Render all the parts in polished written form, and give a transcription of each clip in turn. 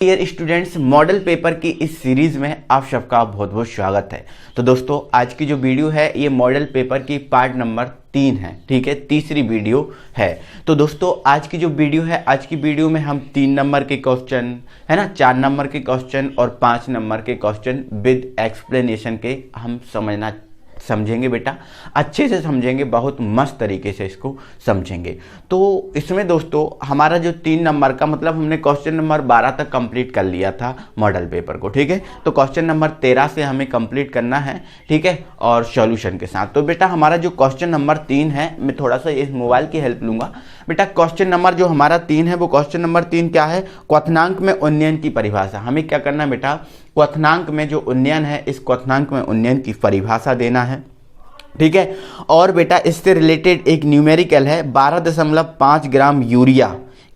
Dear students, model paper की इस series में आप सबका बहुत बहुत स्वागत है। तो दोस्तों, आज की जो वीडियो है ये मॉडल पेपर की पार्ट नंबर 3 है। ठीक है, तीसरी वीडियो है। तो दोस्तों, आज की जो वीडियो है, आज की वीडियो में हम 3 नंबर के क्वेश्चन है ना, 4 नंबर के क्वेश्चन और 5 नंबर के क्वेश्चन विद एक्सप्लेनेशन के हम समझेंगे बेटा, अच्छे से समझेंगे, बहुत मस्त तरीके से इसको समझेंगे। तो इसमें दोस्तों हमारा जो 3 नंबर का मतलब हमने क्वेश्चन नंबर 12 तक कंप्लीट कर लिया था मॉडल पेपर को। ठीक है, तो क्वेश्चन नंबर 13 से हमें कंप्लीट करना है। ठीक है, और सॉल्यूशन के साथ। तो बेटा हमारा जो क्वेश्चन नंबर 3 है, मैं थोड़ा सा इस मोबाइल की हेल्प लूंगा। बेटा क्वेश्चन नंबर जो हमारा 3 है, वो क्वेश्चन नंबर 3 क्या है? क्वथनांक में उन्नयन की परिभाषा। हमें क्या करना है बेटा? क्वथनांक में जो उन्नयन है, इस क्वथनांक में उन्नयन की परिभाषा देना है। ठीक है, और बेटा इससे रिलेटेड एक न्यूमेरिकल है, 12.5 ग्राम यूरिया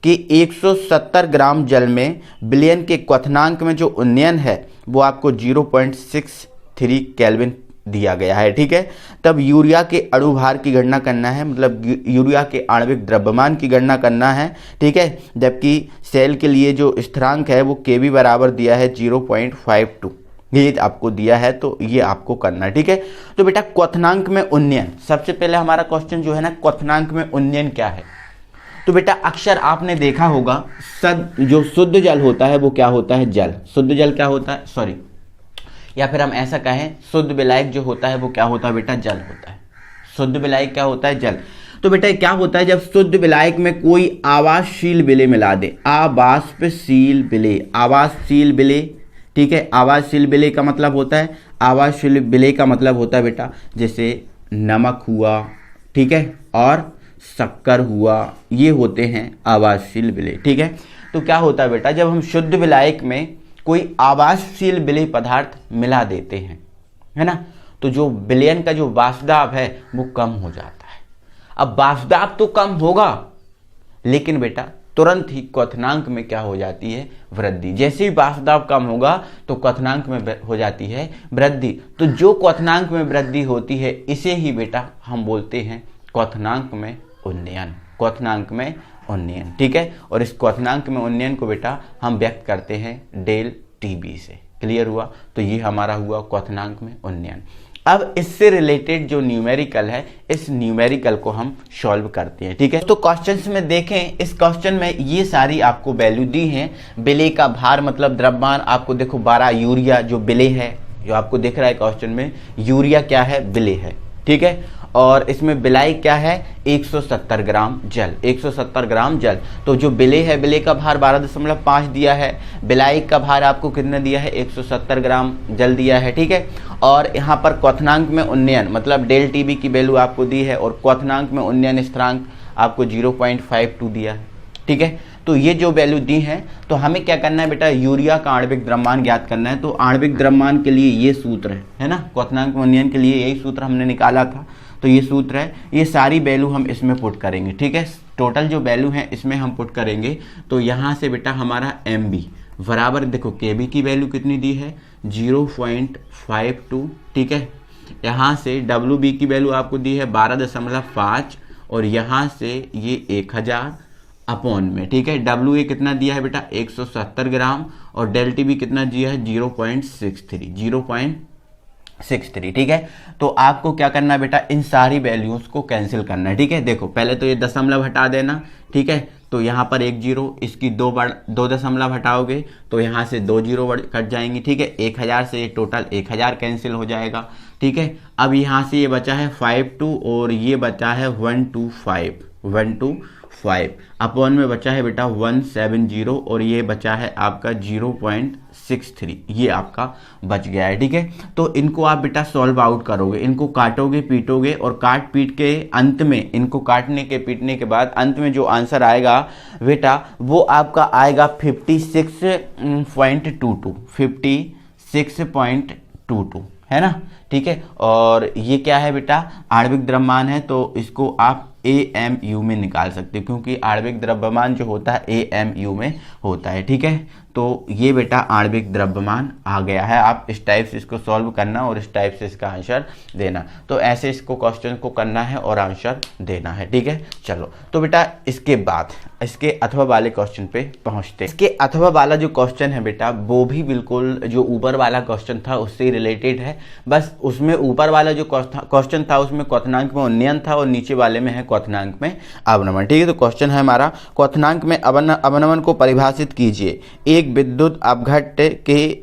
के 170 ग्राम जल में विलयन के क्वथनांक में जो उन्नयन है वो आपको 0.63 केल्विन दिया गया है। ठीक है, तब यूरिया के अणुभार की गणना करना है, मतलब यूरिया के आणविक द्रव्यमान की गणना करना है। ठीक है, जबकि सेल के लिए जो स्थिरांक है वो केबी बराबर दिया है 0.52, ये आपको दिया है, तो ये आपको करना है। ठीक है, तो बेटा क्वथनांक में उन्नयन, सबसे पहले हमारा क्वेश्चन जो है ना, क्वथनांक में उन्नयन क्या है? तो बेटा अक्सर आपने देखा होगा, जो शुद्ध जल होता है वो क्या होता है? जल। शुद्ध जल क्या होता है? सॉरी, या फिर हम ऐसा कहें, शुद्ध विलायक जो होता है वो क्या होता है बेटा? जल होता है। शुद्ध विलायक क्या होता है? जल। तो बेटा क्या होता है, जब शुद्ध विलायक में कोई आवासशील विलेय मिला दे, आवाष्पशील विलेय, आवासशील विलेय। ठीक है, आवासशील विलेय का मतलब होता है, आवासशील विलेय का मतलब होता है बेटा, जैसे नमक हुआ, ठीक है, और शक्कर हुआ, ये होते हैं आवासशील विलेय। ठीक है, तो क्या होता है बेटा, जब हम शुद्ध विलायक में कोई आवासशील विलेय पदार्थ मिला देते हैं, है ना, तो जो विलयन का जो वाष्पदाब है वो कम हो जाता है। अब वाष्पदाब तो कम होगा, लेकिन बेटा तुरंत ही क्वथनांक में क्या हो जाती है? वृद्धि। जैसे ही वाष्पदाब कम होगा तो क्वथनांक में हो जाती है वृद्धि। तो जो क्वथनांक में वृद्धि होती है, इसे ही बेटा हम बोलते हैं क्वथनांक में उन्नयन। क्वथनांक में उन्नयन। ठीक है, और इस क्वथनांक में उन्नयन को बेटा हम व्यक्त करते हैं डेल टीबी से। क्लियर हुआ? तो ये हमारा हुआ क्वथनांक में उन्नयन। अब इससे रिलेटेड जो न्यूमेरिकल है, इस न्यूमेरिकल को हम सॉल्व करते हैं। ठीक है, तो क्वेश्चंस में देखें, इस क्वेश्चन में ये सारी आपको वैल्यू दी हैं। विलेय का भार मतलब द्रव्यमान, आपको देखो 12 यूरिया जो विलेय है, जो आपको दिख रहा है क्वेश्चन में, यूरिया क्या है? विलेय है। ठीक है, और इसमें विलाय क्या है? 170 ग्राम जल। 170 ग्राम जल। तो जो विलेय है, विलेय का भार 12.5 दिया है, विलाय का भार आपको कितना दिया है? 170 ग्राम जल दिया है। ठीक है, और यहाँ पर क्वथनांक में उन्नयन मतलब डेल टीबी की वैल्यू आपको दी है, और क्वथनांक में उन्नयन स्थिरांक आपको 0.52 दिया है। ठीक है, तो ये जो वैल्यू दी है, तो हमें क्या करना है बेटा? यूरिया का आणविक द्रव्यमान ज्ञात करना है। तो आणविक द्रव्यमान के लिए ये सूत्र है ना, क्वथनांक में उन्नयन के लिए यही सूत्र हमने निकाला था। तो ये सूत्र है, ये सारी वैल्यू हम इसमें पुट करेंगे। ठीक है, टोटल जो वैल्यू है इसमें हम पुट करेंगे। तो यहाँ से बेटा हमारा एम बी बराबर, देखो के बी की वैल्यू कितनी दी है? 0.52। ठीक है, यहाँ से डब्ल्यू बी की वैल्यू आपको दी है 12.5, और यहाँ से ये 1000 अपॉन में। ठीक है, डब्ल्यू ए कितना दिया है बेटा? 170 ग्राम, और डेल टी बी कितना दिया है? 0.63। ठीक है, तो आपको क्या करना है बेटा? इन सारी वैल्यूज को कैंसिल करना है। ठीक है, देखो पहले तो ये दशमलव हटा देना। ठीक है, तो यहाँ पर 1 0, इसकी 2 दशमलव हटाओगे तो यहाँ से 2 0 कट जाएंगी। ठीक है, 1000 से ये टोटल 1000 कैंसिल हो जाएगा। ठीक है, अब यहाँ से ये बचा है 52, और ये बचा है 125 अपॉन में बचा है बेटा 170, और ये बचा है आपका 0.63, ये आपका बच गया है। ठीक है, तो इनको आप बेटा सॉल्व आउट करोगे, इनको काटोगे पीटोगे, और काट पीट के अंत में, इनको काटने के पीटने के बाद अंत में जो आंसर आएगा बेटा, वो आपका आएगा 56.22 है ना। ठीक है, और ये क्या है बेटा? आणविक द्रव्यमान है, तो इसको आप AMU में निकाल सकते हो, क्योंकि आणविक द्रव्यमान जो होता है AMU में होता है। ठीक है, तो ये बेटा आणविक द्रव्यमान आ गया है। आप इस टाइप से इसको सॉल्व करना और इस टाइप से इसका आंसर देना। तो ऐसे इसको क्वेश्चन को करना है और आंसर देना है, ठीक है। चलो तो बेटा इसके बाद इसके अथवा वाले क्वेश्चन पे पहुंचते हैं। इसके अथवा वाला जो क्वेश्चन है बेटा वो भी बिल्कुल जो ऊपर वाला क्वेश्चन था उससे रिलेटेड है। बस उसमें ऊपर वाला जो क्वेश्चन था उसमें क्वथनांक में उन्नयन था और नीचे वाले में है क्वथनांक में अवनमन, ठीक है। तो क्वेश्चन है हमारा, क्वथनांक में अवनमन को परिभाषित कीजिए। एक विद्युत अपघट्य के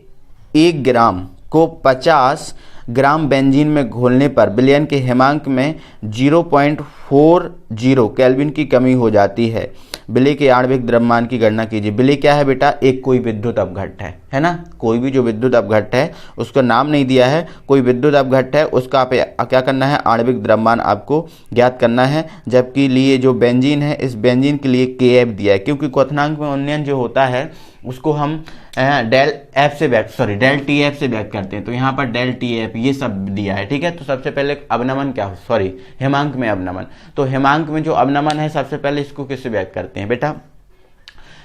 1 ग्राम को 50 ग्राम बेंजीन में घोलने पर विलयन के हिमांक में 0.40 केल्विन की कमी हो जाती है। विलय के आणविक द्रव्यमान की गणना कीजिए। विलय क्या है बेटा? एक कोई विद्युत अपघट्य है ना। कोई भी जो विद्युत अपघट्य है उसका नाम नहीं दिया है, कोई विद्युत अपघट्य है, उसका आप क्या करना है, आणविक द्रव्यमान आपको ज्ञात करना है। जबकि लिए जो बेंजीन है इस बेंजीन के लिए KF दिया है, क्योंकि क्वथनांक में उन्नयन जो होता है उसको हम डेल TF से व्यक्त करते हैं। तो यहाँ पर डेल TF ये सब दिया है, ठीक है। तो सबसे पहले अवनमन क्या हो, हिमांक में अवनमन। तो हिमांक में जो अवनमन है सबसे पहले इसको किससे व्यक्त करते हैं बेटा?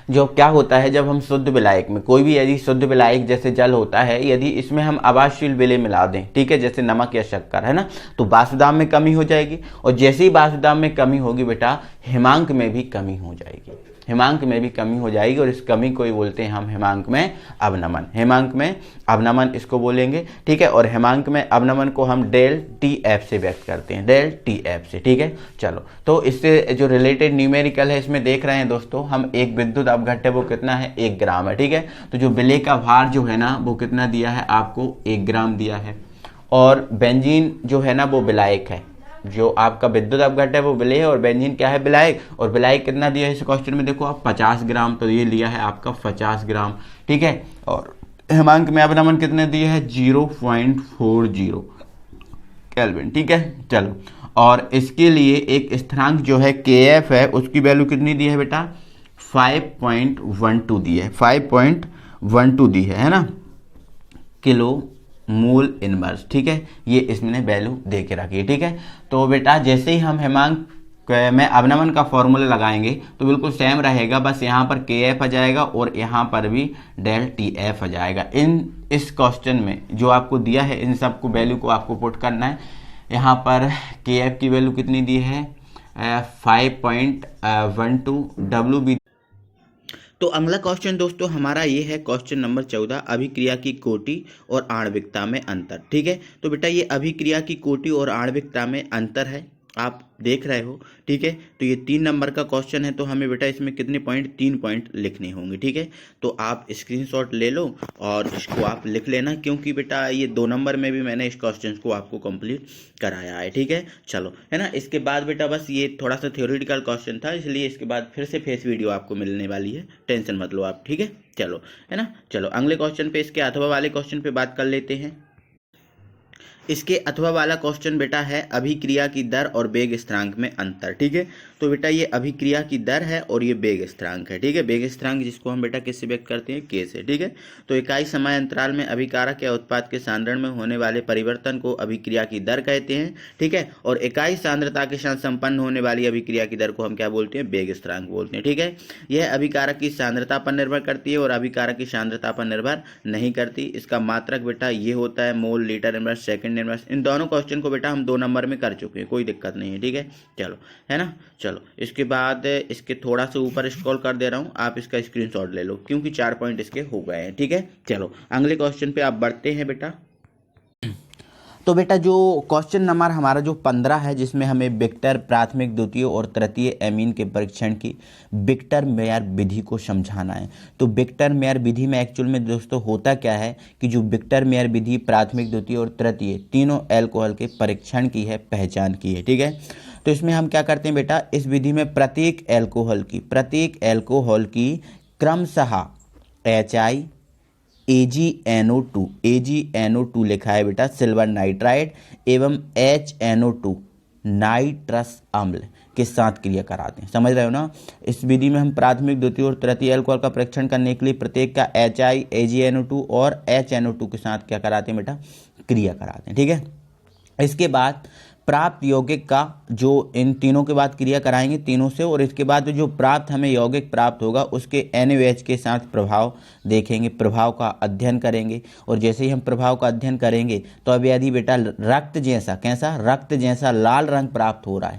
जो क्या होता है जब हम शुद्ध विलायक में कोई भी यदि शुद्ध विलायक जैसे जल होता है, यदि इसमें हम आवासशील विलय मिला दें, ठीक है, जैसे नमक या शक्कर, है ना, तो वाष्पदाब में कमी हो जाएगी। और जैसे ही वाष्पदाब में कमी होगी बेटा हिमांक में भी कमी हो जाएगी, हिमांक में भी कमी हो जाएगी। और इस कमी को ही बोलते हैं हम हिमांक में अवनमन। हिमांक में अवनमन इसको बोलेंगे, ठीक है। और हिमांक में अवनमन को हम डेल TF से व्यक्त करते हैं, डेल TF से, ठीक है। चलो तो इससे जो रिलेटेड न्यूमेरिकल है इसमें देख रहे हैं दोस्तों हम, एक विद्युत अपघट्य वो कितना है, 1 ग्राम है, ठीक है। तो जो विलय का भार जो है ना वो कितना दिया है आपको, 1 ग्राम दिया है। और बेंजीन जो है ना वो विलायक है, जो आपका विद्युत अपघट्य है वो विलय है और बेंजीन क्या है, विलायक। और विलायक कितना दिया है इस क्वेश्चन में, देखो आप 50 ग्राम, तो ये लिया है आपका 50 ग्राम, ठीक है। और हिमांक में अवनमन कितने दिए है, 0.40 केल्विन, ठीक है। चलो और इसके लिए एक स्थिरांक जो है KF है उसकी वैल्यू कितनी दी है बेटा, 5.12 दी है, 5.12 दी है ना, किलो मोल इनवर्स, ठीक है। ये इसमें वैल्यू दे के रखी है, ठीक है। तो बेटा जैसे ही हम हिमांक में अवनमन का फॉर्मूला लगाएंगे तो बिल्कुल सेम रहेगा, बस यहाँ पर KF आ जाएगा और यहाँ पर भी डेल TF आ जाएगा। इस क्वेश्चन में जो आपको दिया है इन सब को वैल्यू को आपको पुट करना है। यहाँ पर KF की वैल्यू कितनी दी है, 5.12, W भी। तो अगला क्वेश्चन दोस्तों हमारा ये है क्वेश्चन नंबर 14, अभिक्रिया की कोटि और आणविकता में अंतर, ठीक है। तो बेटा ये अभिक्रिया की कोटि और आणविकता में अंतर है, आप देख रहे हो, ठीक है। तो ये 3 नंबर का क्वेश्चन है, तो हमें बेटा इसमें कितने पॉइंट, 3 पॉइंट लिखने होंगे, ठीक है। तो आप स्क्रीनशॉट ले लो और इसको आप लिख लेना, क्योंकि बेटा ये 2 नंबर में भी मैंने इस क्वेश्चन को आपको कंप्लीट कराया है, ठीक है। चलो है ना। इसके बाद बेटा बस ये थोड़ा सा थ्योरेटिकल क्वेश्चन था, इसलिए इसके बाद फिर से फेस वीडियो आपको मिलने वाली है, टेंशन मत लो आप, ठीक है। चलो है ना। चलो अगले क्वेश्चन पे, इसके अथवा वाले क्वेश्चन पे बात कर लेते हैं। इसके अथवा वाला क्वेश्चन बेटा है अभिक्रिया की दर और वेग स्थिरांक में अंतर, ठीक है। तो बेटा ये अभिक्रिया की दर है और ये वेग स्थिरांक है, ठीक है। वेग स्थिरांक जिसको हम बेटा किससे व्यक्त करते हैं, K से, ठीक है। तो इकाई समय अंतराल में अभिकारक या उत्पाद के सांद्रण में होने वाले परिवर्तन को अभिक्रिया की दर कहते हैं, ठीक है। और इकाई सांद्रता के साथ संपन्न होने वाली अभिक्रिया की दर को हम क्या बोलते हैं, वेग स्थिरांक बोलते हैं, ठीक है। यह अभिकारक की सांद्रता पर निर्भर करती है और अभिकारक की सांद्रता पर निर्भर नहीं करती। इसका मात्रक बेटा ये होता है मोल, लीटर इनवर्स, सेकंड इनवर्स। इन दोनों क्वेश्चन को बेटा हम 2 नंबर में कर चुके हैं, कोई दिक्कत नहीं है, ठीक है। चलो है ना। चलो इसके बाद इसके थोड़ा सा ऊपर स्क्रॉल कर दे रहा हूँ, आप इसका स्क्रीनशॉट ले लो, क्योंकि 4 पॉइंट इसके हो गए हैं, ठीक है। चलो अगले क्वेश्चन पे आप बढ़ते हैं बेटा। तो बेटा जो क्वेश्चन नंबर हमारा जो 15 है, जिसमें हमें विक्टर प्राथमिक, द्वितीय और तृतीय एमीन के परीक्षण की विक्टर मेयर विधि को समझाना है। तो विक्टर मेयर विधि में एक्चुअल में दोस्तों होता क्या है कि जो विक्टर मेयर विधि प्राथमिक, द्वितीय और तृतीय तीनों एल्कोहल के परीक्षण की है, पहचान की है, ठीक है। तो इसमें हम क्या करते हैं बेटा, इस विधि में प्रत्येक एल्कोहल की क्रमशः HI AgNO2 लिखा है बेटा, सिल्वर नाइट्राइड एवं HNO2 नाइट्रस अम्ल के साथ क्रिया कराते हैं, समझ रहे हो ना। इस विधि में हम प्राथमिक, द्वितीय और तृतीय एल्कोहल का परीक्षण करने के लिए प्रत्येक का HI AgNO2 और HNO2 के साथ क्या कराते हैं बेटा, क्रिया कराते हैं, ठीक है। इसके बाद प्राप्त यौगिक का जो इन तीनों के बाद क्रिया कराएंगे तीनों से, और इसके बाद जो प्राप्त हमें यौगिक प्राप्त होगा उसके NaOH के साथ प्रभाव देखेंगे, प्रभाव का अध्ययन करेंगे। और जैसे ही हम प्रभाव का अध्ययन करेंगे तो अब यदि बेटा रक्त जैसा, कैसा, रक्त जैसा लाल रंग प्राप्त हो रहा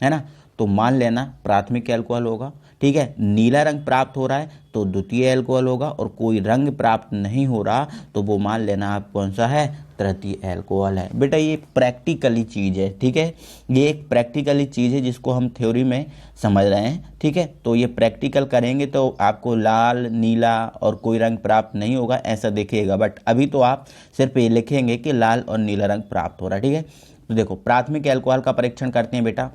है ना, तो मान लेना प्राथमिक एल्कोहल होगा। ठीक है, नीला रंग प्राप्त हो रहा है तो द्वितीय एल्कोहल होगा, और कोई रंग प्राप्त नहीं हो रहा तो वो मान लेना आप कौन सा है, तृतीय एल्कोहल है। बेटा ये प्रैक्टिकली चीज़ है, ठीक है, ये एक प्रैक्टिकली चीज़ है जिसको हम थ्योरी में समझ रहे हैं। ठीक है, तो ये प्रैक्टिकल करेंगे तो आपको लाल, नीला और कोई रंग प्राप्त नहीं होगा ऐसा देखिएगा, बट अभी तो आप सिर्फ ये लिखेंगे कि लाल और नीला रंग प्राप्त हो रहा है। ठीक है, तो देखो प्राथमिक एल्कोहल का परीक्षण करते हैं बेटा।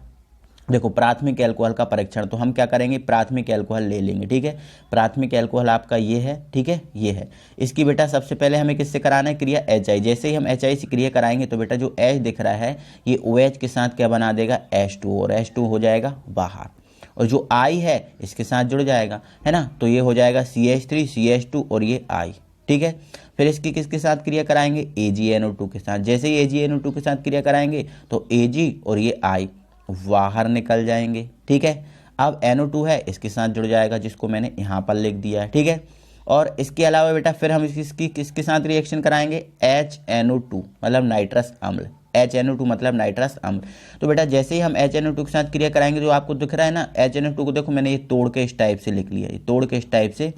देखो प्राथमिक एल्कोहल का परीक्षण, तो हम क्या करेंगे, प्राथमिक एल्कोहल ले लेंगे। ठीक है, प्राथमिक एल्कोहल आपका ये है, ठीक है, ये है। इसकी बेटा सबसे पहले हमें किससे कराना है, क्रिया HI। जैसे ही हम HI से क्रिया कराएंगे तो बेटा जो H दिख रहा है ये OH के साथ क्या बना देगा, H2, और H2 हो जाएगा बाहर, और जो I है इसके साथ जुड़ जाएगा, है ना, तो ये हो जाएगा CH3 CH2 और ये I। ठीक है, फिर इसकी किसके साथ क्रिया कराएंगे, AgNO2 के साथ। जैसे ही AgNO2 के साथ क्रिया कराएंगे तो Ag और ये I बाहर निकल जाएंगे। ठीक है, अब NO2 है इसके साथ जुड़ जाएगा जिसको मैंने यहाँ पर लिख दिया है। ठीक है, और इसके अलावा बेटा फिर हम इसकी किसके साथ रिएक्शन कराएंगे, HNO2 मतलब नाइट्रस अम्ल, HNO2 मतलब नाइट्रस अम्ल। तो बेटा जैसे ही हम HNO2 के साथ क्रिया कराएंगे, जो आपको दिख रहा है ना HNO2 को, देखो मैंने ये तोड़ के इस टाइप से लिख लिया, ये तोड़ के इस टाइप से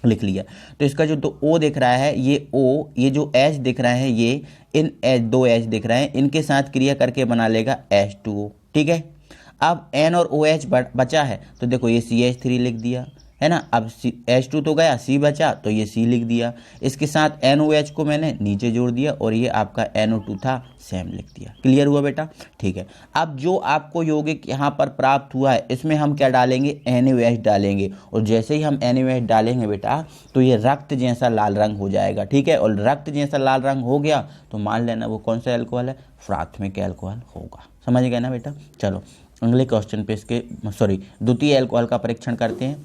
लिख लिया। तो इसका जो O दिख रहा है ये O, ये जो H दिख रहा है ये इन दो H दिख रहे हैं, इनके साथ क्रिया करके बना लेगा H2O। ठीक है, अब N और OH बचा है तो देखो ये CH3 लिख दिया, है ना। अब H2 तो गया, C बचा तो ये C लिख दिया। इसके साथ NOH को मैंने नीचे जोड़ दिया और ये आपका NO2 था, सेम लिख दिया। क्लियर हुआ बेटा, ठीक है। अब जो आपको यौगिक यहाँ पर प्राप्त हुआ है इसमें हम क्या डालेंगे, NaOH डालेंगे, और जैसे ही हम NaOH डालेंगे बेटा तो ये रक्त जैसा लाल रंग हो जाएगा। ठीक है, और रक्त जैसा लाल रंग हो गया तो मान लेना वो कौन सा एल्कोहल है, प्राथमिक एल्कोहल होगा। समझ गए ना बेटा। चलो अगले क्वेश्चन पे इसके द्वितीय एल्कोहल का परीक्षण करते हैं।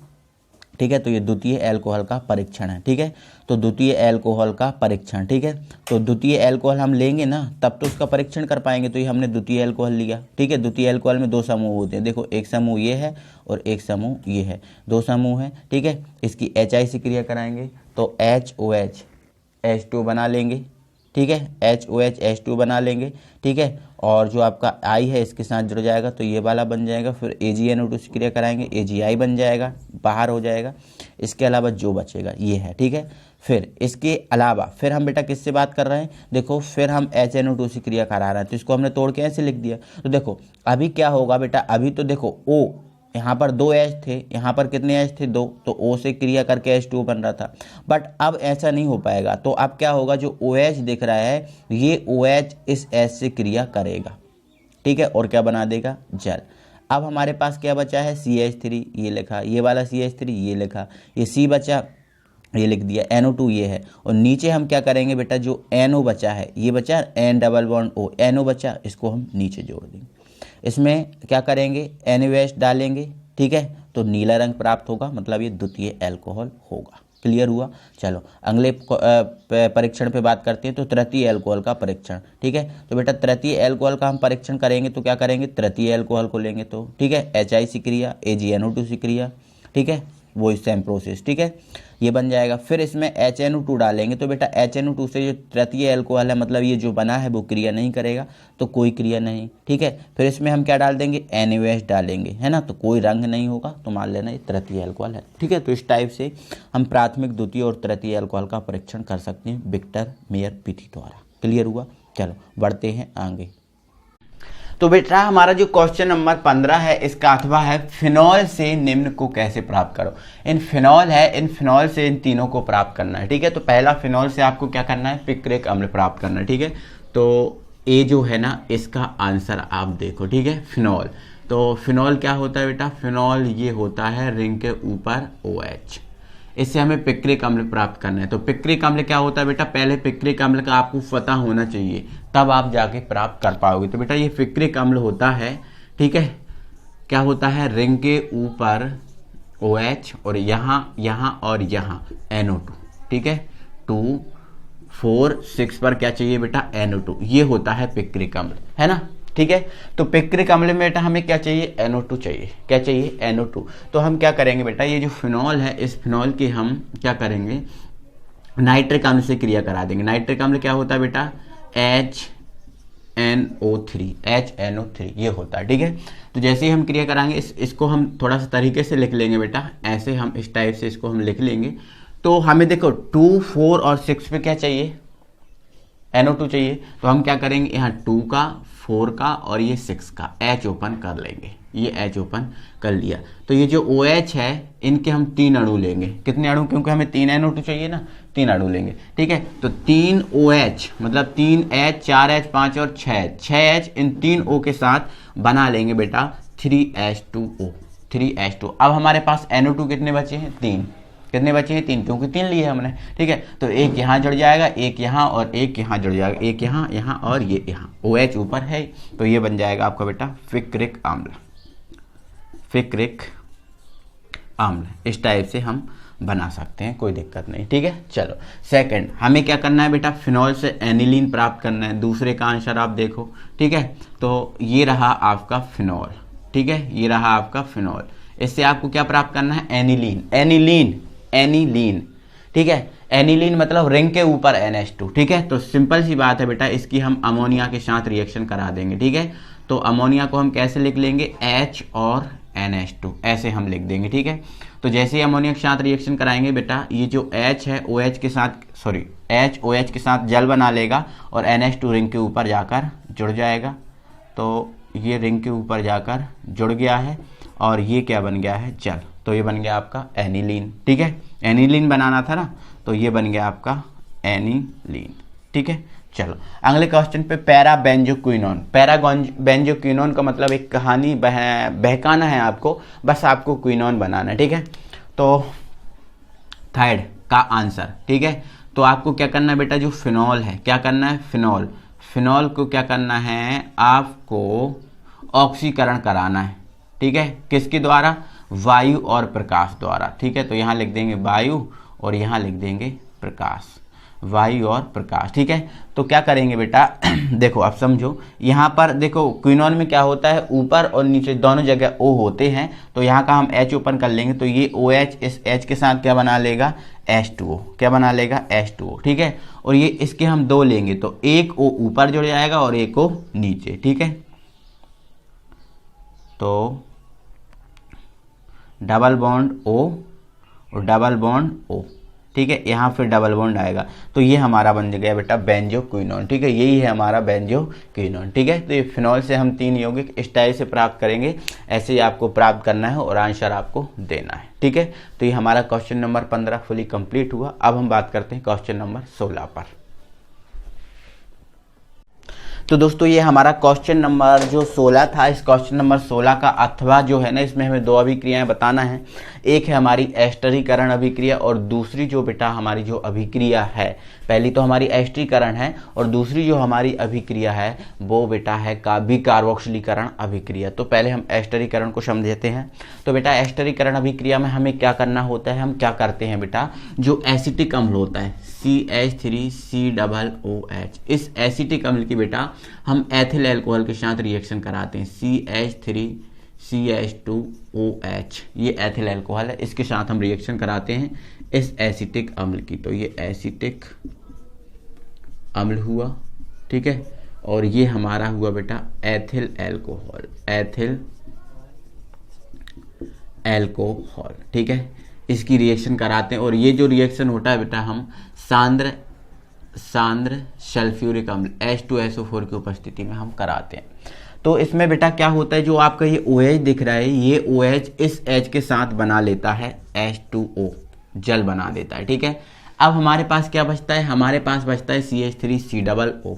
ठीक है, तो ये द्वितीय एल्कोहल का परीक्षण है। ठीक है, तो द्वितीय एल्कोहल का परीक्षण, ठीक है, तो द्वितीय एल्कोहल हम लेंगे ना तब तो उसका परीक्षण कर पाएंगे। तो ये हमने द्वितीय एल्कोहल लिया। ठीक है, द्वितीय एल्कोहल में दो समूह होते हैं, देखो एक समूह ये है और एक समूह ये है, दो समूह है। ठीक है, इसकी HI से क्रिया कराएंगे तो HOH H2 बना लेंगे। ठीक है, HOH H2 बना लेंगे। ठीक है, और जो आपका I है इसके साथ जुड़ जाएगा तो ये वाला बन जाएगा। फिर AgNO2 से क्रिया कराएंगे, AgI बन जाएगा, बाहर हो जाएगा। इसके अलावा जो बचेगा ये है। ठीक है, फिर इसके अलावा फिर हम बेटा किससे बात कर रहे हैं, देखो फिर हम HNO2 से क्रिया करा रहे हैं तो इसको हमने तोड़ के ऐसे लिख दिया। तो देखो अभी क्या होगा बेटा, अभी तो देखो O यहाँ पर दो H थे, यहाँ पर कितने H थे, दो, तो O से क्रिया करके H2 बन रहा था। बट अब ऐसा नहीं हो पाएगा, तो अब क्या होगा, जो OH दिख रहा है ये OH इस H से क्रिया करेगा। ठीक है, और क्या बना देगा, जल। अब हमारे पास क्या बचा है, CH3 ये लिखा, ये वाला CH3 ये लिखा, ये C बचा ये लिख दिया, NO2 ये है, और नीचे हम क्या करेंगे बेटा, जो NO बचा है ये बचा N double bond O, NO बचा, इसको हम नीचे जोड़ देंगे। इसमें क्या करेंगे, NaOH डालेंगे। ठीक है, तो नीला रंग प्राप्त होगा, मतलब ये द्वितीय एल्कोहल होगा। क्लियर हुआ। चलो अगले परीक्षण पे बात करते हैं, तो तृतीय एल्कोहल का परीक्षण। ठीक है, तो बेटा तृतीय एल्कोहल का हम परीक्षण करेंगे तो क्या करेंगे, तृतीय एल्कोहल को लेंगे तो ठीक है, HI से क्रिया, AgNO2 से क्रिया, ठीक है, वो सेम प्रोसेस। ठीक है, ये बन जाएगा। फिर इसमें HNO2 डालेंगे तो बेटा HNO2 से जो तृतीय एल्कोहल है, मतलब ये जो बना है वो क्रिया नहीं करेगा, तो कोई क्रिया नहीं। ठीक है, फिर इसमें हम क्या डाल देंगे, NaOH डालेंगे, है ना, तो कोई रंग नहीं होगा, तो मान लेना ये तृतीय एल्कोहल है। ठीक है, तो इस टाइप से हम प्राथमिक, द्वितीय और तृतीय एल्कोहल का परीक्षण कर सकते हैं विक्टर मेयर विधि द्वारा। क्लियर हुआ। चलो बढ़ते हैं आगे। तो बेटा हमारा जो क्वेश्चन नंबर 15 है इसका अथवा है फिनॉल से निम्न को कैसे प्राप्त करो। इन फिनॉल है, इन फिनॉल से इन तीनों को प्राप्त करना है। ठीक है, तो पहला फिनॉल से आपको क्या करना है, पिक्रिक अम्ल प्राप्त करना है। ठीक है, तो ये जो है ना इसका आंसर आप देखो। ठीक है, फिनॉल, तो फिनॉल क्या होता है बेटा, फिनॉल ये होता है रिंग के ऊपर OH, इससे हमें पिक्रिक अम्ल प्राप्त करना है। तो पिक्रिक अम्ल क्या होता है बेटा, पहले पिक्रिक अम्ल का आपको पता होना चाहिए तब आप जाके प्राप्त कर पाओगे। तो बेटा ये पिक्रिक अम्ल होता है, ठीक है, क्या होता है, रिंग के ऊपर OH और यहाँ और यहाँ NO2। ठीक है, 2, 4, 6 पर क्या चाहिए बेटा, NO2, ये होता है पिक्रिक अम्ल, है ना। ठीक है। तो पिक्रिक अम्ल में बेटा हमें क्या चाहिए, NO2 चाहिए। क्या चाहिए, NO2। तो हम क्या करेंगे बेटा, ये जो फिनॉल है इस फिनॉल की हम क्या करेंगे, नाइट्रिक अम्ल से क्रिया करा देंगे। नाइट्रिक अम्ल क्या होता है बेटा, HNO3 ये होता है, ठीक है। तो जैसे ही हम क्रिया कराएंगे इसको हम थोड़ा सा तरीके से लिख लेंगे बेटा, ऐसे हम इस टाइप से इसको हम लिख लेंगे। तो हमें देखो 2, 4 और 6 पे क्या चाहिए, NO2 चाहिए। तो हम क्या करेंगे, यहाँ 2 का, 4 का और ये 6 का H ओपन कर लेंगे। ये H ओपन कर लिया। तो ये जो OH है इनके हम 3 अणु लेंगे। कितने अणु, क्योंकि हमें 3 NO2 चाहिए ना, 3 अणु लेंगे, ठीक है। तो 3 OH मतलब 3 H, 4 H, 5 और 6 H, इन 3 O के साथ बना लेंगे बेटा 3H2O। 3H2। अब हमारे पास NO2 कितने बचे हैं, 3। कितने बचे हैं, 3, क्योंकि 3 लिए हमने, ठीक है। तो एक यहाँ जुड़ जाएगा, एक यहाँ और एक यहाँ जुड़ जाएगा, एक यहाँ, यहाँ और ये यहाँ, OH ऊपर है। तो ये बन जाएगा आपका बेटा फिक्रिक अम्ल। फिक्रिक अम्ल इस टाइप से हम बना सकते हैं, कोई दिक्कत नहीं, ठीक है। चलो सेकंड, हमें क्या करना है बेटा, फिनॉल से एनिलीन प्राप्त करना है। दूसरे का आंसर आप देखो, ठीक है। तो ये रहा आपका फिनॉल, ठीक है, ये रहा आपका फिनॉल। इससे आपको क्या प्राप्त करना है, एनिलीन। एनिलीन, एनिलीन, ठीक है। एनिलीन मतलब रिंग के ऊपर NH2, ठीक है। तो सिंपल सी बात है बेटा, इसकी हम अमोनिया के साथ रिएक्शन करा देंगे, ठीक है। तो अमोनिया को हम कैसे लिख लेंगे, H और NH2 ऐसे हम लिख देंगे, ठीक है। तो जैसे ही अमोनिया के साथ रिएक्शन कराएंगे बेटा, ये जो H है OH के साथ, सॉरी H OH के साथ जल बना लेगा और NH2 रिंग के ऊपर जाकर जुड़ जाएगा। तो ये रिंग के ऊपर जाकर जुड़ गया है और ये क्या बन गया है, जल। तो ये बन गया आपका एनिलीन, ठीक है। एनिलीन बनाना था ना, तो ये बन गया आपका एनिलीन, ठीक है। चलो अगले क्वेश्चन पे, पैरा बेंजोक्विनोन। पैरा बेंजोक्विनोन का मतलब एक कहानी बहकाना है आपको, बस आपको क्विनोन बनाना है, ठीक है। तो थर्ड का आंसर, ठीक है। तो आपको क्या करना है बेटा, जो फिनॉल है, क्या करना है, फिनॉल, फिनॉल को क्या करना है, आपको ऑक्सीकरण कराना है, ठीक है। किसके द्वारा, वायु और प्रकाश द्वारा, ठीक है। तो यहाँ लिख देंगे वायु और यहाँ लिख देंगे प्रकाश, वायु और प्रकाश, ठीक है। तो क्या करेंगे बेटा देखो अब समझो, यहाँ पर देखो क्विनोन में क्या होता है, ऊपर और नीचे दोनों जगह O होते हैं। तो यहाँ का हम H ओपन कर लेंगे, तो ये OH इस H के साथ क्या बना लेगा, H2O। क्या बना लेगा, H2O, ठीक है। और ये इसके हम 2 लेंगे, तो एक O ऊपर जुड़ जाएगा और एक O नीचे, ठीक है। तो डबल बॉन्ड O और डबल बॉन्ड O, ठीक है। यहाँ फिर डबल बॉन्ड आएगा, तो ये हमारा बन गया बेटा बेंजोक्विनोन, ठीक है। यही है हमारा बेंजोक्विनोन, ठीक है। तो ये फिनॉल से हम 3 यौगिक इस टाइप से प्राप्त करेंगे, ऐसे ही आपको प्राप्त करना है और आंसर आपको देना है, ठीक है। तो ये हमारा क्वेश्चन नंबर 15 फुली कंप्लीट हुआ। अब हम बात करते हैं क्वेश्चन नंबर 16 पर। तो दोस्तों ये हमारा क्वेश्चन नंबर जो 16 था, इस क्वेश्चन नंबर 16 का अथवा जो है ना, इसमें हमें 2 अभिक्रियाएं बताना है। एक है हमारी एस्टरीकरण अभिक्रिया और दूसरी जो बेटा हमारी जो अभिक्रिया है, पहली तो हमारी एस्टरीकरण है और दूसरी जो हमारी अभिक्रिया है वो बेटा है बिकार्बोक्सिलीकरण अभिक्रिया। तो पहले हम एस्टरीकरण को समझते हैं। तो बेटा एस्टरीकरण अभिक्रिया में हमें क्या करना होता है, हम क्या करते हैं बेटा, जो एसिटिक अम्ल होता है CH3COOH, इस एसिटिक अम्ल की बेटा हम एथिल अल्कोहल के साथ रिएक्शन कराते हैं। CH3CH2OH ये एथिल अल्कोहल है, इसके साथ हम रिएक्शन कराते हैं इस एसिटिक अम्ल की। तो ये एसिटिक अम्ल हुआ, ठीक है। और ये हमारा हुआ बेटा एथिल अल्कोहल, एथिल अल्कोहल, ठीक है। इसकी रिएक्शन कराते हैं और ये जो रिएक्शन होता है बेटा हम सांद्र सल्फ्यूरिक अम्ल H2SO4 की उपस्थिति में हम कराते हैं। तो इसमें बेटा क्या होता है, जो आपका ये OH दिख रहा है, ये OH इस H के साथ बना लेता है H2O, जल बना देता है, ठीक है। अब हमारे पास क्या बचता है, हमारे पास बचता है CH3COO,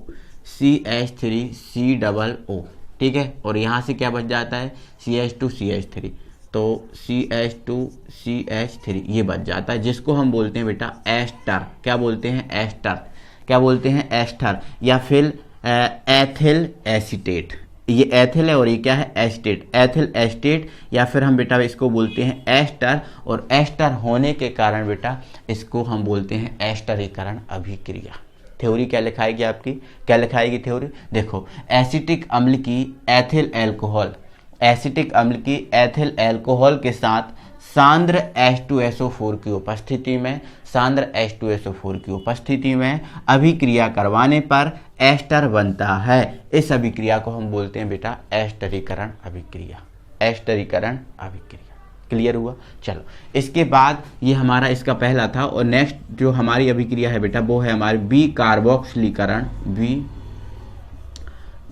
CH3COO, ठीक है। और यहाँ से क्या बच जाता है CH2CH3, तो CH2CH3 ये बच जाता है, जिसको हम बोलते हैं बेटा एस्टर। क्या बोलते हैं, एस्टर। क्या बोलते हैं, एस्टर, या फिर एथिल एसीटेट। ये एथिल है और ये क्या है, एस्टेट, एथिल एस्टेट, या फिर हम बेटा इसको बोलते हैं एस्टर। और एस्टर होने के कारण बेटा इसको हम बोलते हैं एस्टरीकरण अभिक्रिया, थ्योरी क्या लिखाएगी आपकी, क्या लिखाएगी थ्योरी, देखो एसिटिक अम्ल की एथिल अल्कोहल, एसिटिक अम्ल की एथिल अल्कोहल के साथ सांद्र H2SO4 की उपस्थिति में, सांद्र H2SO4 की उपस्थिति में अभिक्रिया करवाने पर एस्टर बनता है। इस अभिक्रिया को हम बोलते हैं बेटा एस्टरीकरण अभिक्रिया, एस्टरीकरण अभिक्रिया। क्लियर हुआ। चलो इसके बाद ये हमारा इसका पहला था, और नेक्स्ट जो हमारी अभिक्रिया है बेटा वो है हमारी बी कार्बोक्सिलीकरण, बी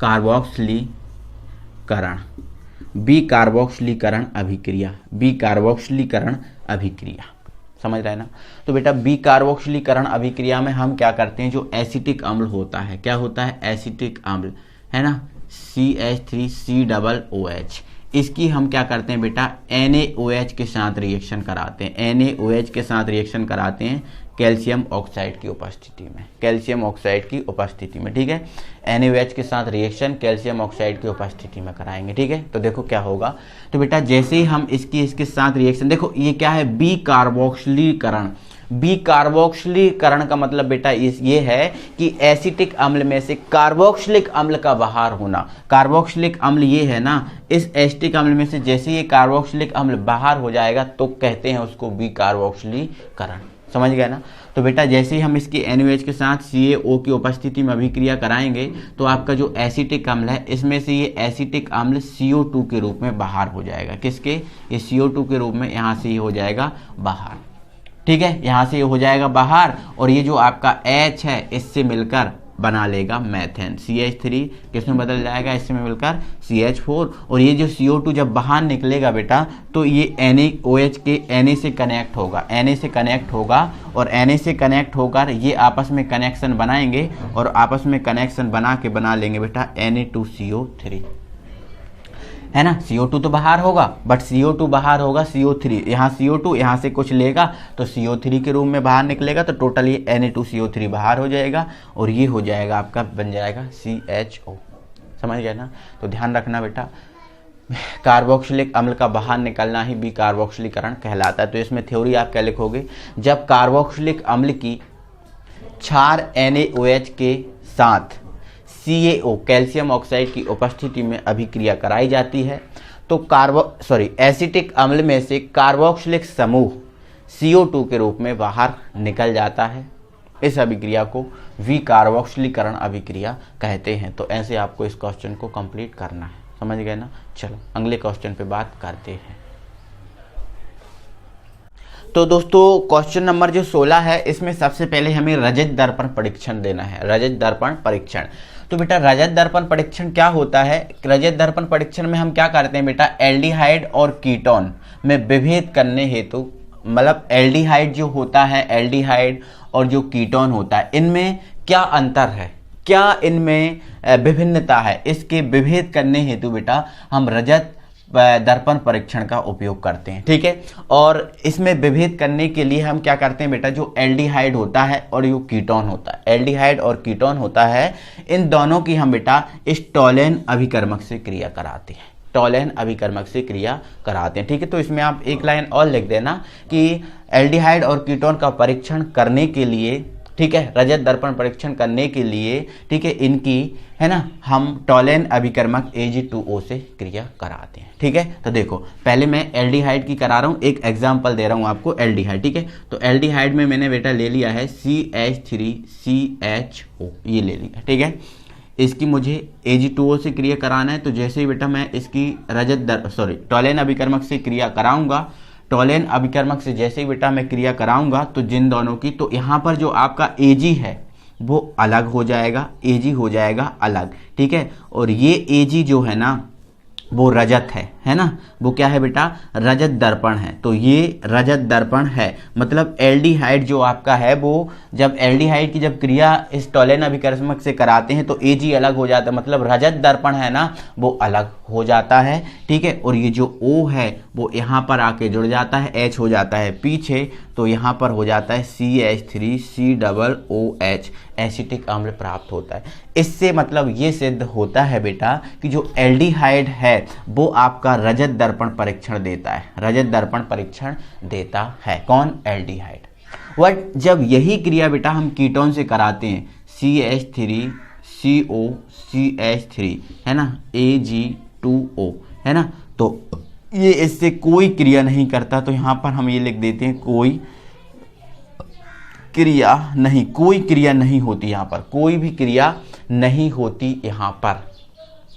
कार्बोक्सिलीकरण, बी कार्बोक्सिलीकरण अभिक्रिया, बी कार्बोक्सिलीकरण अभिक्रिया, समझ रहे हैं ना। तो बेटा बी कार्बोक्सिलीकरण अभिक्रिया में हम क्या करते हैं, जो एसिटिक अम्ल होता है, क्या होता है, एसिटिक अम्ल है ना, CH3COOH, इसकी हम क्या करते हैं बेटा NaOH के साथ रिएक्शन कराते हैं, NaOH के साथ रिएक्शन कराते हैं कैल्शियम ऑक्साइड की उपस्थिति में, कैल्शियम ऑक्साइड की उपस्थिति में, ठीक है। NaOH के साथ रिएक्शन कैल्शियम ऑक्साइड की उपस्थिति में कराएंगे, ठीक है। तो देखो क्या होगा, तो बेटा जैसे ही हम इसके साथ रिएक्शन, देखो ये क्या है, बी कार्बोक्सिलीकरण, बी कार्बोक्सिलीकरण का मतलब बेटा ये है कि एसिटिक अम्ल में से कार्बोक्सिलिक अम्ल का बाहर होना, कार्बोक्सिलिक अम्ल ये है ना, इस एसिटिक अम्ल में से जैसे ये कार्बोक्सिलिक अम्ल बाहर हो जाएगा तो कहते हैं उसको बी कार्बोक्सिलीकरण, समझ गए ना। तो बेटा जैसे ही हम इसकी NaOH के साथ CaO की उपस्थिति में अभिक्रिया कराएंगे तो आपका जो एसिटिक अम्ल है इसमें से ये एसिटिक अम्ल CO2 के रूप में बाहर हो जाएगा, किसके, ये CO2 के रूप में यहाँ से ये हो जाएगा बाहर, ठीक है, यहाँ से ये हो जाएगा बाहर, और ये जो आपका H है इससे मिलकर बना लेगा मैथेन, CH3 किसमें बदल जाएगा, इससे मिलकर CH4, और ये जो CO2 जब बाहर निकलेगा बेटा तो ये NaOH के Na से कनेक्ट होगा, Na से कनेक्ट होगा, और Na से कनेक्ट होकर ये आपस में कनेक्शन बनाएंगे, और आपस में कनेक्शन बना लेंगे बेटा Na2CO3, है ना। CO2 तो बाहर होगा, बट CO2 बाहर होगा CO3, यहाँ CO2 यहाँ से कुछ लेगा तो CO3 के रूप में बाहर निकलेगा, तो टोटल ये Na2CO3 बाहर हो जाएगा, और ये हो जाएगा आपका बन जाएगा CHO, समझ गए ना। तो ध्यान रखना बेटा कार्बोक्सिलिक अम्ल का बाहर निकलना ही बी कार्बोक्सिलीकरण कहलाता है। तो इसमें थ्योरी आप क्या लिखोगे, जब कार्बोक्सिलिक अम्ल की क्षार NaOH के साथ CaO कैल्शियम ऑक्साइड की उपस्थिति में अभिक्रिया कराई जाती है तो एसिटिक अम्ल में से कार्बोक्सिलिक समूह CO2 के रूप में बाहर निकल जाता है। इस अभिक्रिया को विकार्बोक्सिलीकरण अभिक्रिया कहते हैं। तो ऐसे आपको इस क्वेश्चन को कंप्लीट करना है, समझ गए ना। चलो अगले क्वेश्चन पे बात करते हैं। तो दोस्तों क्वेश्चन नंबर जो 16 है इसमें सबसे पहले हमें रजत दर्पण परीक्षण देना है। रजत दर्पण परीक्षण, तो बेटा रजत दर्पण परीक्षण क्या होता है। रजत दर्पण परीक्षण में हम क्या करते हैं बेटा, एल्डिहाइड और कीटोन में विभेद करने हेतु, मतलब एल्डिहाइड जो होता है, एल्डिहाइड और जो कीटोन होता है, इनमें क्या अंतर है, क्या इनमें विभिन्नता है, इसके विभेद करने हेतु बेटा हम रजत दर्पण परीक्षण का उपयोग करते हैं, ठीक है। और इसमें विभेद करने के लिए हम क्या करते हैं बेटा, जो एल्डिहाइड होता है और जो कीटोन होता है, एल्डिहाइड और कीटोन होता है, इन दोनों की हम बेटा इस टोलेन अभिकर्मक से क्रिया कराते हैं, टोलेन अभिकर्मक से क्रिया कराते हैं, ठीक है। तो इसमें आप एक लाइन और लिख देना कि एल्डिहाइड और कीटोन का परीक्षण करने के लिए, ठीक है, रजत दर्पण परीक्षण करने के लिए, ठीक है, इनकी है ना हम टोलेन अभिकर्मक Ag2O से क्रिया कराते हैं, ठीक है। तो देखो पहले मैं एल्डिहाइड की करा रहा हूँ, एक एग्जांपल दे रहा हूँ आपको एल्डिहाइड, ठीक है। तो एल्डिहाइड में मैंने बेटा ले लिया है CH3CHO, ये ले लिया, ठीक है। इसकी मुझे Ag2O से क्रिया कराना है। तो जैसे ही बेटा मैं इसकी टोलेन अभिकर्मक से क्रिया कराऊंगा, टोलेन अभिकर्मक से जैसे ही बेटा मैं क्रिया कराऊंगा तो जिन दोनों की, तो यहाँ पर जो आपका Ag है वो अलग हो जाएगा, Ag हो जाएगा अलग, ठीक है। और ये Ag जो है ना वो रजत है ना, वो क्या है बेटा, रजत दर्पण है। तो ये रजत दर्पण है, मतलब एल्डिहाइड जो आपका है वो जब एल्डिहाइड की जब क्रिया इस टोलेन अभिकर्मक से कराते हैं तो Ag अलग हो जाता है, मतलब रजत दर्पण है ना वो अलग हो जाता है, ठीक है। और ये जो O है वो यहाँ पर आके जुड़ जाता है, H हो जाता है पीछे, तो यहाँ पर हो जाता है CH3COOH, एसिटिक अम्ल प्राप्त होता है। इससे मतलब ये सिद्ध होता है बेटा कि जो एल्डिहाइड है वो आपका रजत दर्पण परीक्षण देता है, रजत दर्पण परीक्षण देता है। कौन, एल्डिहाइड। बट जब यही क्रिया बेटा हम कीटोन से कराते हैं, CH3CO CH3 है ना, Ag2O है ना। तो ये इससे कोई क्रिया नहीं करता, तो यहाँ पर हम ये लिख देते हैं कोई क्रिया नहीं, कोई क्रिया नहीं होती यहाँ पर, कोई भी क्रिया नहीं होती यहाँ पर,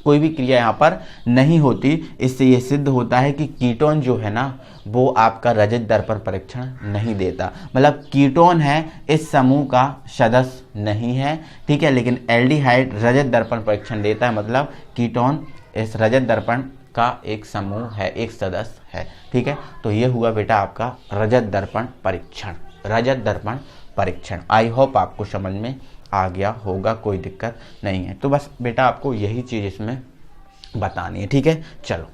कोई भी क्रिया यहाँ पर नहीं होती। इससे ये सिद्ध होता है कि कीटोन जो है ना वो आपका रजत दर्पण परीक्षण नहीं देता, मतलब कीटोन है इस समूह का सदस्य नहीं है, ठीक है, लेकिन एल्डिहाइड रजत दर्पण परीक्षण देता है, मतलब कीटोन इस रजत दर्पण का एक समूह है, एक सदस्य है, ठीक है। तो ये हुआ बेटा आपका रजत दर्पण परीक्षण, रजत दर्पण परीक्षण। आई होप आपको समझ में आ गया होगा, कोई दिक्कत नहीं है। तो बस बेटा आपको यही चीज़ इसमें बतानी है, ठीक है। चलो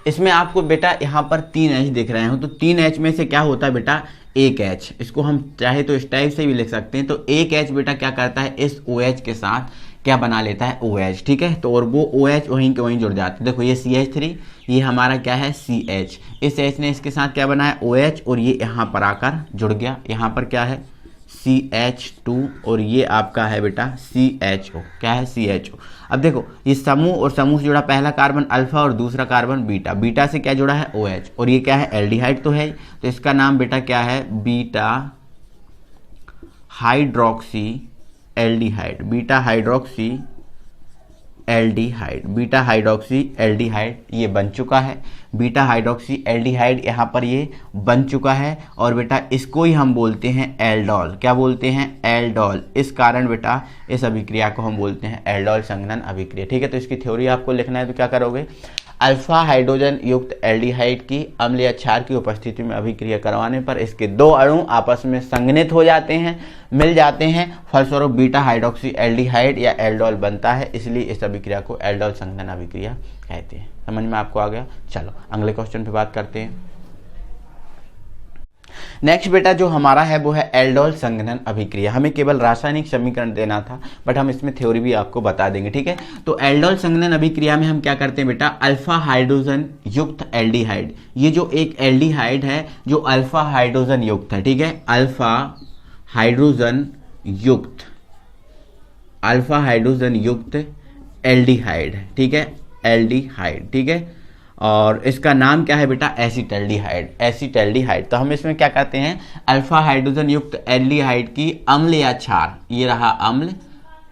इसमें आपको बेटा यहाँ पर 3 H दिख रहे हो, तो 3 H में से क्या होता है बेटा, एक H, इसको हम चाहे तो इस टाइप से भी लिख सकते हैं। तो एक H बेटा क्या करता है, इस OH के साथ क्या बना लेता है, OH, ठीक है। तो और वो OH वहीं के वहीं जुड़ जाते हैं। देखो ये CH3, ये हमारा क्या है CH, इस H ने इसके साथ क्या बनाया OH, और ये यहाँ पर आकर जुड़ गया, यहाँ पर क्या है CH2, और ये आपका है बेटा CHO, क्या है CHO। अब देखो ये समूह और समूह से जुड़ा पहला कार्बन अल्फा और दूसरा कार्बन बीटा, बीटा से क्या जुड़ा है OH, और ये क्या है एल्डिहाइड तो है, तो इसका नाम बेटा क्या है beta hydroxy aldehyde, beta hydroxy aldehyde, beta hydroxy aldehyde ये बन चुका है, बीटा हाइड्रोक्सी एल्डिहाइड यहाँ पर ये बन चुका है। और बेटा इसको ही हम बोलते हैं एल्डोल, क्या बोलते हैं एल्डोल, इस कारण बेटा इस अभिक्रिया को हम बोलते हैं एल्डोल संघनन अभिक्रिया, ठीक है। तो इसकी थ्योरी आपको लिखना है, तो क्या करोगे, अल्फा हाइड्रोजन युक्त एल्डिहाइड की अम्ल या क्षार की उपस्थिति में अभिक्रिया करवाने पर इसके 2 अणु आपस में संघनित हो जाते हैं, मिल जाते हैं, फलस्वरूप बीटा हाइड्रोक्सी एल्डिहाइड या एल्डोल बनता है, इसलिए इस अभिक्रिया को एल्डोल संघनन अभिक्रिया कहते हैं। समझ में आपको आ गया। चलो अगले क्वेश्चन पे बात करते हैं। नेक्स्ट बेटा जो हमारा है वो है एल्डोल संघनन अभिक्रिया। हमें केवल रासायनिक समीकरण देना था, बट हम इसमें थ्योरी भी आपको बता देंगे, ठीक है। तो एल्डोल संघनन अभिक्रिया में हम क्या करते हैं बेटा, अल्फा हाइड्रोजन युक्त एल्डिहाइड, ये जो एक एल्डिहाइड है जो अल्फा हाइड्रोजन युक्त है, ठीक है, अल्फा हाइड्रोजन युक्त, अल्फा हाइड्रोजन युक्त एल्डिहाइड है, ठीक है, एल्डिहाइड, ठीक है। और इसका नाम क्या है बेटा एसिटल्डिहाइड, एसिटल्डिहाइड। तो हम इसमें क्या करते हैं, अल्फा हाइड्रोजन युक्त एल्डिहाइड की अम्ल या क्षार, ये रहा अम्ल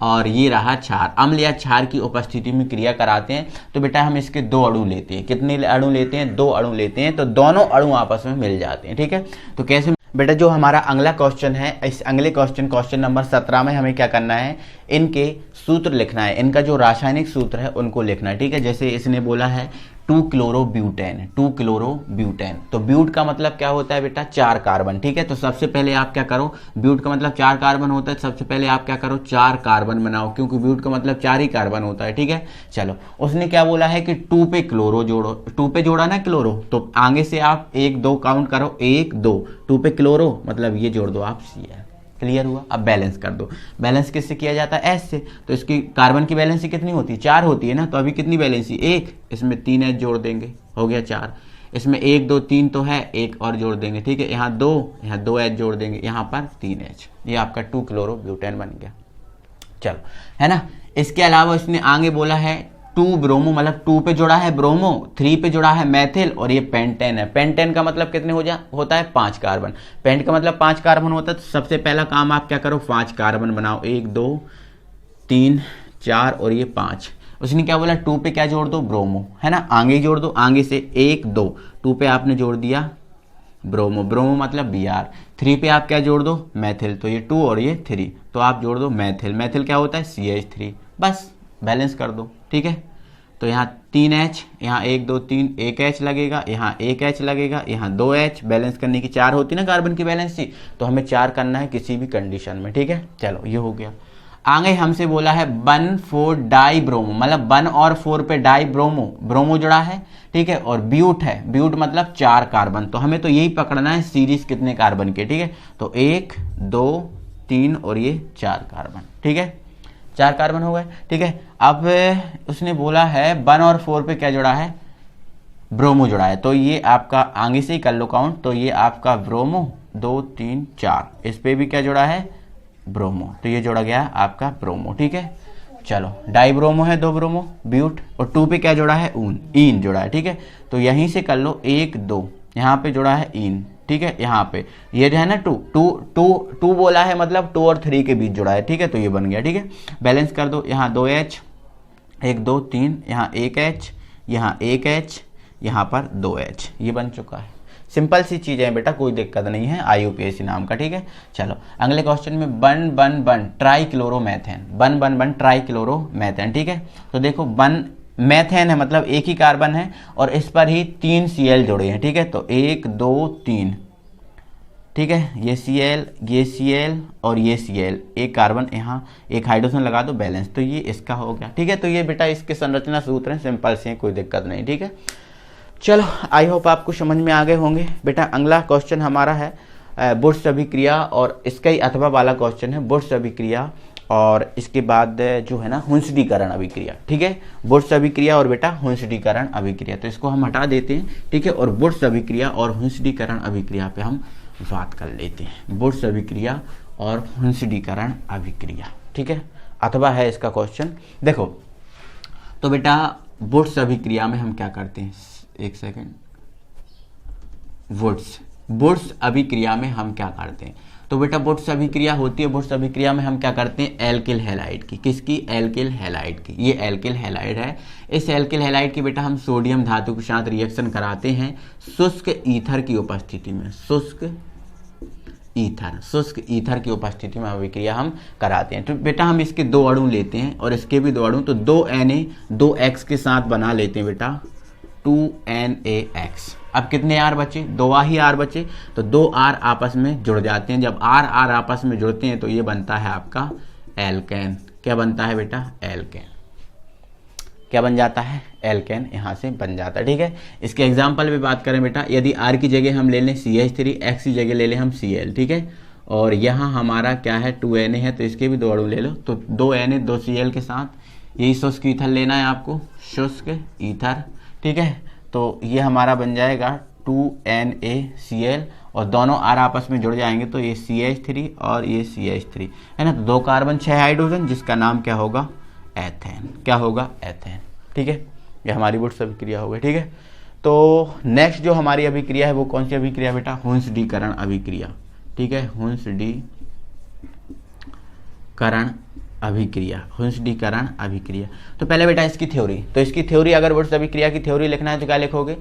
और ये रहा क्षार, अम्ल या क्षार की उपस्थिति में क्रिया कराते हैं। तो बेटा हम इसके 2 अणु लेते हैं, कितने अणु लेते हैं, 2 अणु लेते हैं, तो दोनों अणु आपस में मिल जाते हैं, ठीक है। तो कैसे बेटा, जो हमारा अगला क्वेश्चन है, इस अगले क्वेश्चन नंबर 17 में हमें क्या करना है, इनके सूत्र लिखना है, इनका जो रासायनिक सूत्र है उनको लिखना है, ठीक है। जैसे इसने बोला है 2 क्लोरोब्यूटेन, 2 क्लोरोब्यूटेन, तो ब्यूट का मतलब क्या होता है बेटा 4 कार्बन, ठीक है। तो सबसे पहले आप क्या करो, ब्यूट का मतलब 4 कार्बन होता है, सबसे पहले आप क्या करो 4 कार्बन बनाओ, क्योंकि ब्यूट का मतलब 4 ही कार्बन होता है, ठीक है। चलो उसने क्या बोला है कि 2 पे क्लोरो जोड़ो, 2 पे जोड़ा ना क्लोरो, तो आगे से आप 1 2 काउंट करो, 1 2, 2 पे क्लोरो मतलब ये जोड़ दो आप Cl, क्लियर हुआ। अब बैलेंस कर दो, बैलेंस किससे किया जाता है S से, तो इसकी कार्बन की बैलेंसी कितनी होती है 4 होती है ना, तो अभी कितनी बैलेंसी 1, इसमें 3 H जोड़ देंगे, हो गया 4, इसमें 1 2 3 तो है, 1 और जोड़ देंगे, ठीक है, यहाँ 2, यहाँ 2 H जोड़ देंगे, यहाँ पर 3 H, ये आपका 2 क्लोरोब्यूटेन बन गया। चलो है ना। इसके अलावा इसने आगे बोला है 2 ब्रोमो, मतलब 2 पे जुड़ा है ब्रोमो, 3 पे जुड़ा है मैथिल, और ये पेंटेन है। पेंटेन का मतलब कितने होता है 5 कार्बन, पेंट का मतलब 5 कार्बन होता है। तो सबसे पहला काम आप क्या करो 5 कार्बन बनाओ, 1 2 3 4 और ये 5। उसने क्या बोला 2 पे क्या जोड़ दो ब्रोमो, है ना, आगे जोड़ दो, आगे से 1 2, 2 पे आपने जोड़ दिया ब्रोमो, ब्रोमो मतलब Br, 3 पे आप क्या जोड़ दो मैथिल, तो ये 2 और ये 3, तो आप जोड़ दो मैथिल, मैथिल क्या होता है CH3, बस बैलेंस कर दो, ठीक है। तो यहाँ 3 H, यहाँ 1 2 3 1 H लगेगा, यहाँ 1 H लगेगा, यहाँ 2 H, बैलेंस करने की 4 होती ना कार्बन की बैलेंसी, तो हमें 4 करना है किसी भी कंडीशन में, ठीक है। चलो ये हो गया। आगे हमसे बोला है 1 4 डाई ब्रोमो, मतलब 1 और 4 पे डाई ब्रोमो, ब्रोमो जुड़ा है, ठीक है, और ब्यूट है, ब्यूट मतलब 4 कार्बन, तो हमें तो यही पकड़ना है सीरीज कितने कार्बन के, ठीक है। तो 1 2 3 और ये 4 कार्बन, ठीक है, 4 कार्बन हो गए, ठीक है। अब उसने बोला है 1 और 4 पे क्या जुड़ा है ब्रोमो जुड़ा है, तो ये आपका आगे से ही कर लो काउंट, तो ये आपका ब्रोमो 2 3 4, इस पे भी क्या जुड़ा है, ब्रोमो, तो ये जोड़ा गया आपका ब्रोमो। ठीक है, चलो डाई ब्रोमो है 2 ब्रोमो ब्यूट, और 2 पे क्या जोड़ा है, ईन जोड़ा है। ठीक है, तो यहीं से कर लो 1 2, यहाँ पे जोड़ा है ईन। ठीक है, यहाँ पे ये जो है ना 2 बोला है, मतलब 2 और 3 के बीच जुड़ा है। ठीक है, तो ये बन गया। ठीक है, बैलेंस कर दो, यहाँ 2H 1 2 3, यहाँ 1H, यहाँ 1H, यहाँ पर 2H, ये बन चुका है। सिंपल सी चीज़ है बेटा, कोई दिक्कत नहीं है, IUPAC नाम का। ठीक है, चलो अगले क्वेश्चन में बन ट्राइक्लोरोमेथेन, बन ट्राइक्लोरोमेथेन। ठीक है, तो देखो बन मेथेन है, मतलब एक ही कार्बन है और इस पर ही 3 Cl जुड़े हैं। ठीक है, तो 1 2 3, ठीक है, ये Cl और ये Cl, एक कार्बन यहाँ, एक हाइड्रोजन लगा दो, बैलेंस, तो ये इसका हो गया। ठीक है, तो ये बेटा इसके संरचना सूत्र हैं, सिंपल से हैं, कोई दिक्कत नहीं। ठीक है, चलो आई होप आपको समझ में आ गए होंगे। बेटा अगला क्वेश्चन हमारा है बुर्स अभिक्रिया, और इसका ही अथवा वाला क्वेश्चन है बुर्स अभिक्रिया, और इसके बाद जो है ना हुंसडीकरण अभिक्रिया। ठीक है, बुर्स अभिक्रिया और बेटा हुंसडीकरण अभिक्रिया, तो इसको हम हटा देते हैं। ठीक है, और बुर्स अभिक्रिया और हुंसडीकरण अभिक्रिया पे हम बात कर लेते हैं, बुर्स अभिक्रिया और हुंसडीकरण अभिक्रिया। ठीक है, अथवा है इसका क्वेश्चन। देखो तो बेटा बुर्स अभिक्रिया में हम क्या करते हैं, एक सेकेंड, बुर्स अभिक्रिया में हम क्या करते हैं, तो बेटा बुर्स अभिक्रिया होती है, बुर्स अभिक्रिया में हम क्या करते हैं, एल्किल हैलाइड की, किसकी, एल्किल हैलाइड की, ये एल्किल हैलाइड है। इस एल्किल हैलाइड की बेटा हम सोडियम धातु के साथ रिएक्शन कराते हैं शुष्क ईथर की उपस्थिति में, शुष्क ईथर की उपस्थिति में अभिक्रिया हम कराते हैं। तो बेटा हम इसके 2 अणु लेते हैं और इसके भी 2 अणु, तो 2Na 2X के साथ बना लेते हैं बेटा 2NaX। अब कितने R बचे, 2 ही R बचे, तो 2 R आपस में जुड़ जाते हैं। जब R आपस में जुड़ते हैं तो ये बनता है आपका एल्केन। क्या बनता है बेटा, एल्केन। क्या बन जाता है, एल्केन, यहाँ से बन जाता है। ठीक है, इसके एग्जाम्पल पे बात करें बेटा, यदि R की जगह हम ले लें CH3, X की जगह ले लें हम Cl। ठीक है, और यहाँ हमारा क्या है 2Na है, तो इसके भी 2 अणु ले लो, तो 2Na 2 Cl के साथ यही शुष्क ईथर लेना है आपको, शुष्क ईथर। ठीक है, तो ये हमारा बन जाएगा 2NaCl, और दोनों R आपस में जुड़ जाएंगे तो ये CH3 और ये CH3 है ना, तो 2 कार्बन 6 हाइड्रोजन, जिसका नाम क्या होगा, एथेन। क्या होगा, एथेन। ठीक है, ये हमारी बुर्स अभिक्रिया हो गई। ठीक है, तो नेक्स्ट जो हमारी अभिक्रिया है वो कौन सी अभिक्रिया बेटा, हुंसडीकरण अभिक्रिया। ठीक है, हुंसडीकरण अभिक्रिया। तो पहले बेटा इसकी थ्योरी, तो इसकी थ्योरी अगर बुर्स अभिक्रिया की थ्योरी लिखना है तो क्या लिखोगे,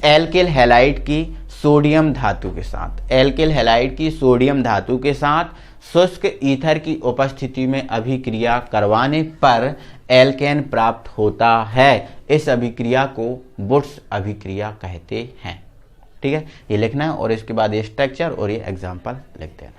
एल्किल हैलाइड की सोडियम धातु के साथ, एल्किल हैलाइड की सोडियम धातु के साथ शुष्क ईथर की उपस्थिति में अभिक्रिया करवाने पर एल्केन प्राप्त होता है। इस अभिक्रिया को बुर्स अभिक्रिया कहते हैं। ठीक है, ये लिखना है और इसके बाद ये स्ट्रक्चर और ये एग्जाम्पल लिख देना।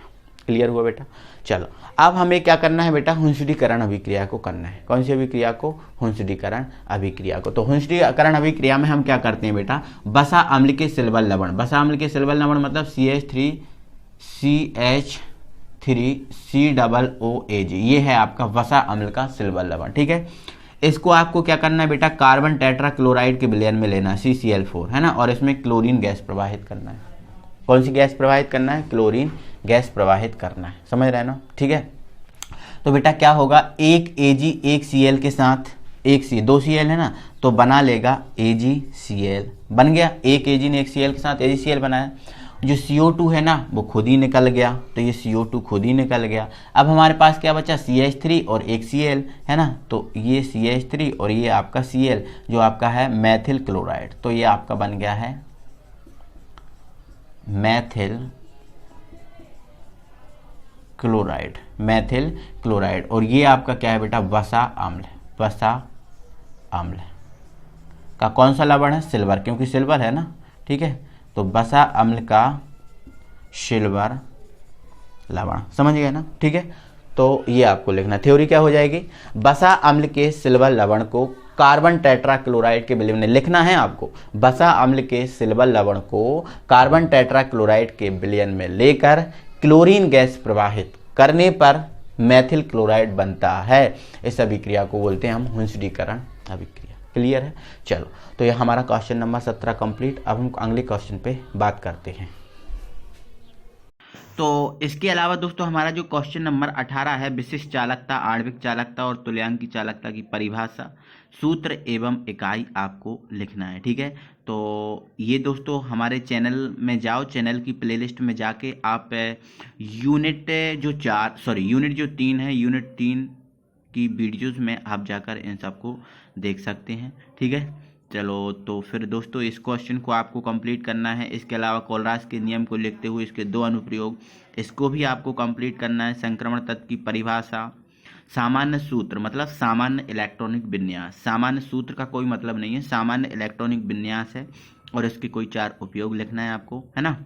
क्लियर हुआ बेटा, चलो अब हमें क्या करना है बेटा, हुंसडीकरण अभिक्रिया को करना है। कौन सी अभिक्रिया को, हुंसडीकरण अभिक्रिया को। तो हुंसडीकरण अभिक्रिया में हम क्या करते हैं बेटा, वसा अम्ल के सिल्वर लवण, वसा अम्ल के सिल्वर लवण मतलब CH3COOAG, ये है आपका वसा अम्ल का सिल्वर लवण। ठीक है, इसको आपको क्या करना है बेटा, कार्बन टेट्रा क्लोराइड के विलयन में लेना है, CCl4 है ना, और इसमें क्लोरीन गैस प्रवाहित करना है। कौन सी गैस प्रवाहित करना है, क्लोरीन गैस प्रवाहित करना है, समझ रहे हैं ना। ठीक है, तो बेटा क्या होगा, एक Ag एक Cl के साथ, एक C 2 Cl है ना, तो बना लेगा AgCl, बन गया, एक Ag ने एक Cl के साथ AgCl बनाया। जो CO2 है ना वो खुद ही निकल गया, तो ये CO2 खुद ही निकल गया। अब हमारे पास क्या बचा, CH3 और एक Cl है ना, तो ये CH3 और ये आपका Cl जो आपका है मैथिल क्लोराइड, तो ये आपका बन गया है मैथिल क्लोराइड, और ये आपका क्या है बेटा, वसा अम्ल का कौन सा लवण है, सिल्वर, क्योंकि सिल्वर है ना। ठीक है, तो वसा अम्ल का सिल्वर लवण, समझ गए ना। ठीक है, तो ये आपको लिखना, थ्योरी क्या हो जाएगी, वसा अम्ल के सिल्वर लवण को कार्बन टेट्रा क्लोराइड के विलयन में लिखना है आपको, वसा अम्ल के सिल्वर लवण को कार्बन टेट्रा क्लोराइड के विलयन में लेकर क्लोरीन गैस प्रवाहित करने पर मैथिल क्लोराइड बनता है। इस अभिक्रिया को बोलते हैं हम हुंसडीकरण अभिक्रिया। क्लियर है, चलो तो ये हमारा क्वेश्चन नंबर 17 कंप्लीट। अब हम अगले क्वेश्चन पे बात करते हैं। तो इसके अलावा दोस्तों हमारा जो क्वेश्चन नंबर 18 है, विशिष्ट चालकता, आणविक चालकता और तुल्यांकी चालकता की परिभाषा, सूत्र एवं इकाई आपको लिखना है। ठीक है, तो ये दोस्तों हमारे चैनल में जाओ, चैनल की प्लेलिस्ट में जाके आप यूनिट जो 3 है, यूनिट 3 की वीडियोस में आप जाकर इन सबको देख सकते हैं। ठीक है, चलो तो फिर दोस्तों इस क्वेश्चन को आपको कंप्लीट करना है। इसके अलावा कोलरास के नियम को लिखते हुए इसके 2 अनुप्रयोग, इसको भी आपको कंप्लीट करना है। संक्रमण तत्व की परिभाषा, सामान्य सूत्र मतलब सामान्य इलेक्ट्रॉनिक विन्यास, सामान्य सूत्र का कोई मतलब नहीं है, सामान्य इलेक्ट्रॉनिक विन्यास है, और इसके कोई 4 उपयोग लिखना है आपको, है ना।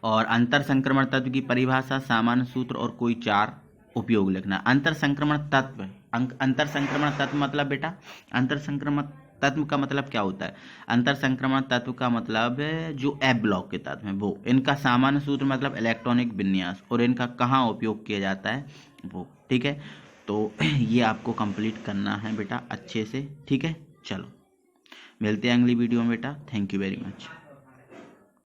और अंतर संक्रमण तत्व की परिभाषा, सामान्य सूत्र और कोई 4 उपयोग लिखना। अंतर संक्रमण तत्व, अंतर संक्रमण तत्व मतलब बेटा, अंतर संक्रमण तत्व का मतलब क्या होता है? अंतर संक्रमण तत्व का मतलब जो एफ ब्लॉक के तत्व हैं वो, इनका सामान्य सूत्र मतलब इलेक्ट्रॉनिक विन्यास, और इनका कहाँ उपयोग किया जाता है वो। ठीक है, तो ये आपको कंप्लीट करना है बेटा अच्छे से। ठीक है, चलो मिलते हैं अगली वीडियो में बेटा। Thank you very much.